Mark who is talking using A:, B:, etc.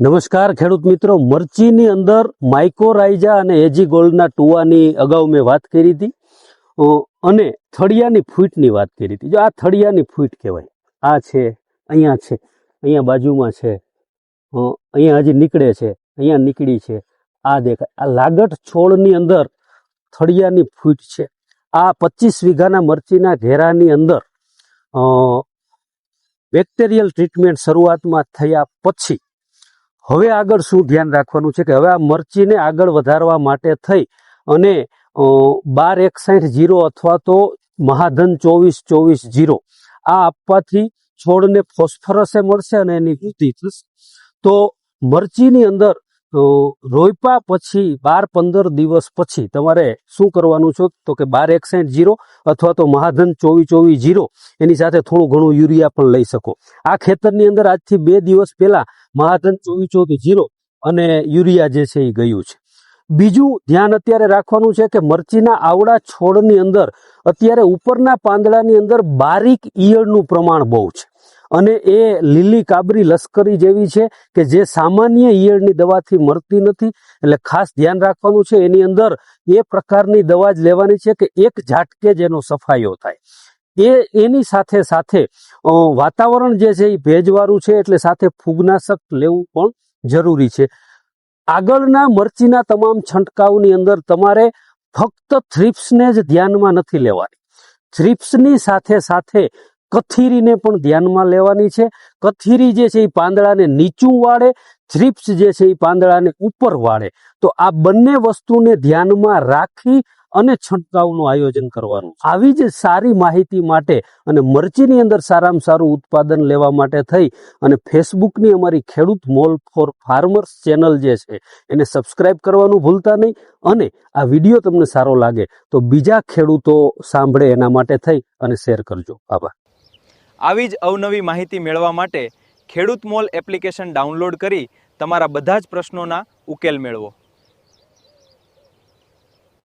A: નમસ્કાર ખેડૂત મિત્રો, મરચીની અંદર માઇકોરાઇઝા અને એજીગોલ્ડના ટુવાની અગાઉ મેં વાત કરી હતી અને થળિયાની ફૂટની વાત કરી હતી. જો આ થળિયાની ફૂટ કહેવાય, આ છે, અહીંયા બાજુમાં છે, અહીંયા હજી નીકળે છે, અહીંયા નીકળી છે, આ દેખાય. આ લાગટ છોડની અંદર થળિયાની ફૂટ છે. આ 25 વીઘાના મરચીના ઘેરાની અંદર બેક્ટેરિયલ ટ્રીટમેન્ટ શરૂઆતમાં થયા પછી હવે આગળ શું ધ્યાન રાખવાનું છે કે હવે આ મરચીને આગળ વધારવા માટે થઈ અને 1261 અથવા તો મહાધન 2424 આ આપવાથી છોડને ફોસ્ફરસ મળશે અને એની વૃદ્ધિ થશે. તો મરચીની અંદર રોપ્યા પછી 12-15 દિવસ પછી તમારે શું કરવાનું છે તો કે 1261 અથવા તો મહાધન 2424 એની સાથે થોડું ઘણું યુરિયા પણ લઈ શકો. આ ખેતરની અંદર આજથી 2 દિવસ પહેલા મહાધન 2424 અને યુરિયા જે છે એ ગયું છે. બીજું ધ્યાન અત્યારે રાખવાનું છે કે મરચીના આવડા છોડની અંદર અત્યારે ઉપરના પાંદડાની અંદર બારીક ઈયળનું પ્રમાણ બહુ છે અને એ લીલી કાબરી લશ્કરી જેવી છે કે જે સામાન્ય ઈયળની દવાથી મળતી નથી. એટલે ખાસ ધ્યાન રાખવાનું છે. એની અંદર એ પ્રકારની દવા જ લેવાની છે કે એક ઝાટકે જેનો સફાયો થાય. એની સાથે સાથે વાતાવરણ જે છે એ ભેજવાળું છે એટલે સાથે ફૂગનાશક લેવું પણ જરૂરી છે. આગળના મરચીના તમામ છંટકાવની અંદર તમારે ફક્ત થ્રિપ્સને જ ધ્યાનમાં નથી લેવાની. થ્રિપ્સની સાથે સાથે કથીરીને પણ ધ્યાનમાં લેવાની છે. કથીરી જે છે એ પાંદડાને નીચું વાળે, થ્રિપ્સ જે છે એ પાંદડાને ઉપર વાળે. તો આ બંને વસ્તુને ધ્યાનમાં રાખી અને છંટકાવનું આયોજન કરવાનું. આવી જ સારી માહિતી માટે અને મરચીની અંદર સારામાં સારું ઉત્પાદન લેવા માટે થઈ અને ફેસબુકની અમારી ખેડૂત મોલ ફોર ફાર્મર્સ ચેનલ જે છે એને સબસ્ક્રાઇબ કરવાનું ભૂલતા નહીં. અને આ વિડીયો તમને સારો લાગે તો બીજા ખેડૂતો સાંભળે એના માટે થઈ અને શેર કરજો. આભાર.
B: આવી જ અવનવી માહિતી મેળવવા માટે ખેડૂત મોલ એપ્લિકેશન ડાઉનલોડ કરી તમારા બધા જ પ્રશ્નોના ઉકેલ મેળવો.